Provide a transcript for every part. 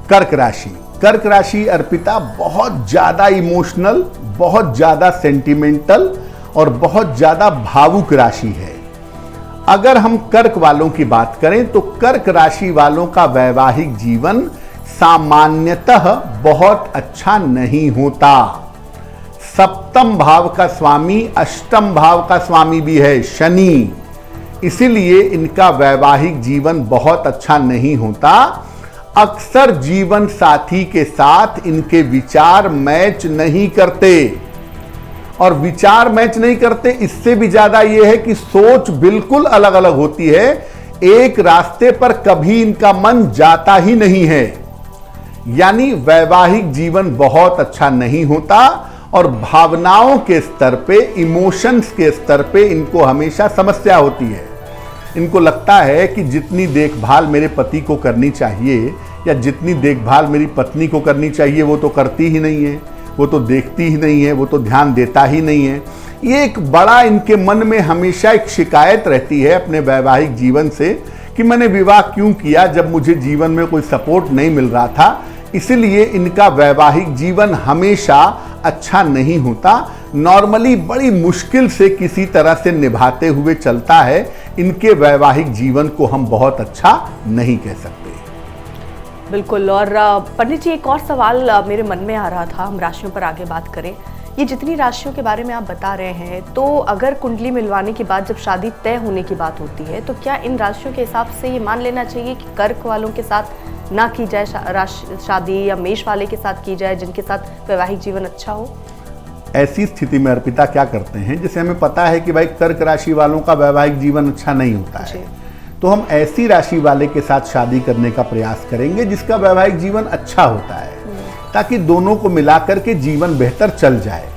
कर्क राशि। कर्क राशि अर्पिता बहुत ज्यादा इमोशनल, बहुत ज्यादा सेंटिमेंटल और बहुत ज्यादा भावुक राशि है। अगर हम कर्क वालों की बात करें तो कर्क राशि वालों का वैवाहिक जीवन सामान्यतः बहुत अच्छा नहीं होता। सप्तम भाव का स्वामी अष्टम भाव का स्वामी भी है शनि, इसीलिए इनका वैवाहिक जीवन बहुत अच्छा नहीं होता। अक्सर जीवन साथी के साथ इनके विचार मैच नहीं करते, और विचार मैच नहीं करते, इससे भी ज्यादा यह है कि सोच बिल्कुल अलग अलग होती है। एक रास्ते पर कभी इनका मन जाता ही नहीं है, यानी वैवाहिक जीवन बहुत अच्छा नहीं होता। और भावनाओं के स्तर पे, इमोशंस के स्तर पे इनको हमेशा समस्या होती है। इनको लगता है कि जितनी देखभाल मेरे पति को करनी चाहिए या जितनी देखभाल मेरी पत्नी को करनी चाहिए वो तो करती ही नहीं है, वो तो देखती ही नहीं है, वो तो ध्यान देता ही नहीं है। ये एक बड़ा इनके मन में हमेशा एक शिकायत रहती है अपने वैवाहिक जीवन से कि मैंने विवाह क्यों किया जब मुझे जीवन में कोई सपोर्ट नहीं मिल रहा था। इसलिए इनका वैवाहिक जीवन हमेशा अच्छा नहीं होता। नॉर्मली बड़ी मुश्किल से किसी तरह से निभाते हुए चलता है। इनके वैवाहिक जीवन को हम बहुत अच्छा नहीं कह सकते। बिल्कुल। और पंडित जी, एक और सवाल मेरे मन में आ रहा था, हम राशियों पर आगे बात करें। ये जितनी राशियों के बारे में आप बता रहे हैं, तो अगर कुंडली मिलवाने के बाद जब शादी तय होने की बात होती है, तो क्या इन राशियों के हिसाब से ये मान लेना चाहिए कि कर्क वालों के साथ ना की जाए शादी, या मेष वाले के साथ की जाए जिनके साथ वैवाहिक जीवन अच्छा हो? ऐसी स्थिति में अर्पिता क्या करते हैं, जैसे हमें पता है कि भाई कर्क राशि वालों का वैवाहिक जीवन अच्छा नहीं होता है, तो हम ऐसी राशि वाले के साथ शादी करने का प्रयास करेंगे जिसका वैवाहिक जीवन अच्छा होता है, ताकि दोनों को मिलाकर के जीवन बेहतर चल जाए।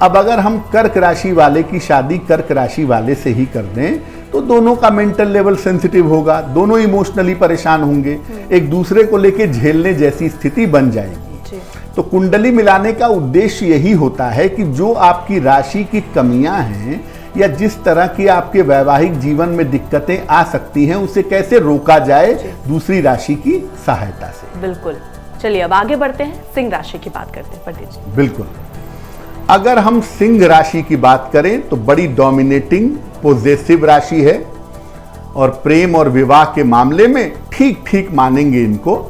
अब अगर हम कर्क राशि वाले की शादी कर्क राशि वाले से ही कर दें तो दोनों का मेंटल लेवल सेंसिटिव होगा, दोनों इमोशनली परेशान होंगे, एक दूसरे को लेके झेलने जैसी स्थिति बन जाएगी। तो कुंडली मिलाने का उद्देश्य यही होता है कि जो आपकी राशि की कमियां हैं या जिस तरह की आपके वैवाहिक जीवन में दिक्कतें आ सकती हैं उसे कैसे रोका जाए दूसरी राशि की सहायता से। बिल्कुल। चलिए अब आगे बढ़ते हैं, सिंह राशि की बात करते हैं पंडित जी। बिल्कुल। अगर हम सिंह राशि की बात करें तो बड़ी डोमिनेटिंग पॉजिटिव राशि है, और प्रेम और विवाह के मामले में ठीक ठीक मानेंगे इनको।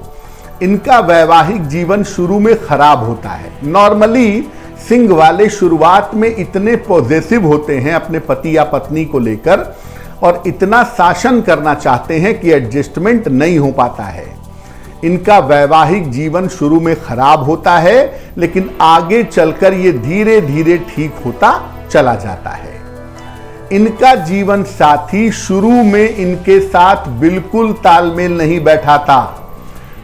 इनका वैवाहिक जीवन शुरू में खराब होता है। नॉर्मली सिंह वाले शुरुआत में इतने पॉजिटिव होते हैं अपने पति या पत्नी को लेकर, और इतना शासन करना चाहते हैं कि एडजस्टमेंट नहीं हो पाता है। इनका वैवाहिक जीवन शुरू में खराब होता है, लेकिन आगे चलकर ये धीरे धीरे ठीक होता चला जाता है। इनका जीवन साथी शुरू में इनके साथ बिल्कुल तालमेल नहीं बैठा था।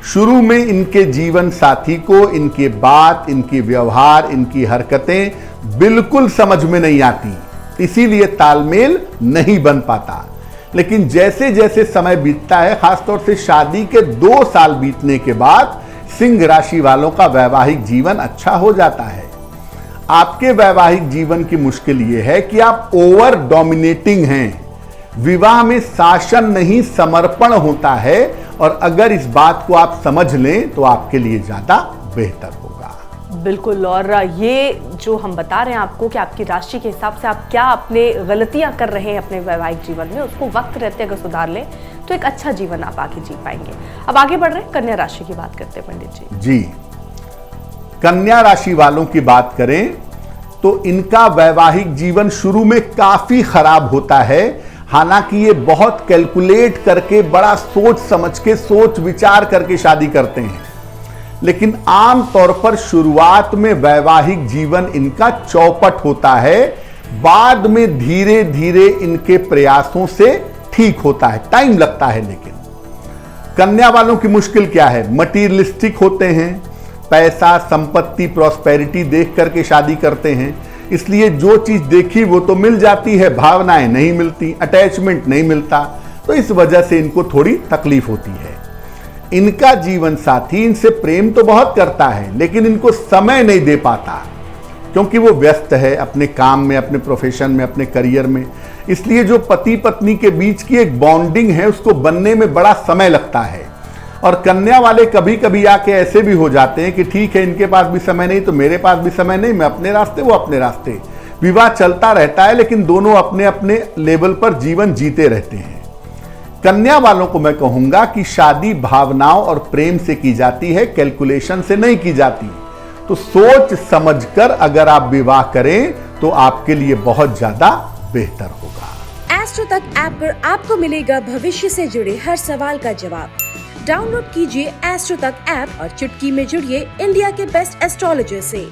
शुरू में इनके जीवन साथी को इनके बात, इनके व्यवहार, इनकी हरकतें बिल्कुल समझ में नहीं आती, इसीलिए तालमेल नहीं बन पाता। लेकिन जैसे जैसे समय बीतता है, खासतौर से शादी के 2 साल बीतने के बाद सिंह राशि वालों का वैवाहिक जीवन अच्छा हो जाता है। आपके वैवाहिक जीवन की मुश्किल यह है कि आप ओवर डोमिनेटिंग हैं। विवाह में शासन नहीं समर्पण होता है, और अगर इस बात को आप समझ लें तो आपके लिए ज्यादा बेहतर होगा। बिल्कुल। और ये जो हम बता रहे हैं आपको कि आपकी राशि के हिसाब से आप क्या अपने गलतियां कर रहे हैं अपने वैवाहिक जीवन में, उसको वक्त रहते अगर सुधार लें तो एक अच्छा जीवन आप आगे जी पाएंगे। अब आगे बढ़ रहे हैं, कन्या राशि की बात करते हैं पंडित जी। कन्या राशि वालों की बात करें तो इनका वैवाहिक जीवन शुरू में काफी खराब होता है। हालांकि ये बहुत कैलकुलेट करके, बड़ा सोच समझ के, सोच विचार करके शादी करते हैं, लेकिन आम तौर पर शुरुआत में वैवाहिक जीवन इनका चौपट होता है। बाद में धीरे धीरे इनके प्रयासों से ठीक होता है, टाइम लगता है। लेकिन कन्या वालों की मुश्किल क्या है, मटीरियलिस्टिक होते हैं, पैसा, संपत्ति, प्रॉस्पेरिटी देख करके शादी करते हैं, इसलिए जो चीज देखी वो तो मिल जाती है, भावनाएं नहीं मिलती, अटैचमेंट नहीं मिलता, तो इस वजह से इनको थोड़ी तकलीफ होती है। इनका जीवन साथी इनसे प्रेम तो बहुत करता है, लेकिन इनको समय नहीं दे पाता, क्योंकि वो व्यस्त है अपने काम में, अपने प्रोफेशन में, अपने करियर में। इसलिए जो पति पत्नी के बीच की एक बॉन्डिंग है उसको बनने में बड़ा समय लगता है। और कन्या वाले कभी कभी आके ऐसे भी हो जाते हैं कि ठीक है, इनके पास भी समय नहीं तो मेरे पास भी समय नहीं, मैं अपने रास्ते वो अपने रास्ते। विवाह चलता रहता है लेकिन दोनों अपने अपने लेवल पर जीवन जीते रहते हैं। कन्या वालों को मैं कहूंगा कि शादी भावनाओं और प्रेम से की जाती है, कैलकुलेशन से नहीं की जाती। तो सोच समझकर अगर आप विवाह करें तो आपके लिए बहुत ज्यादा बेहतर होगा। एस्ट्रो तक ऐप पर आपको मिलेगा भविष्य से जुड़े हर सवाल का जवाब। डाउनलोड कीजिए एस्ट्रो तक ऐप और चुटकी में जुड़िए इंडिया के बेस्ट एस्ट्रोलॉजर से।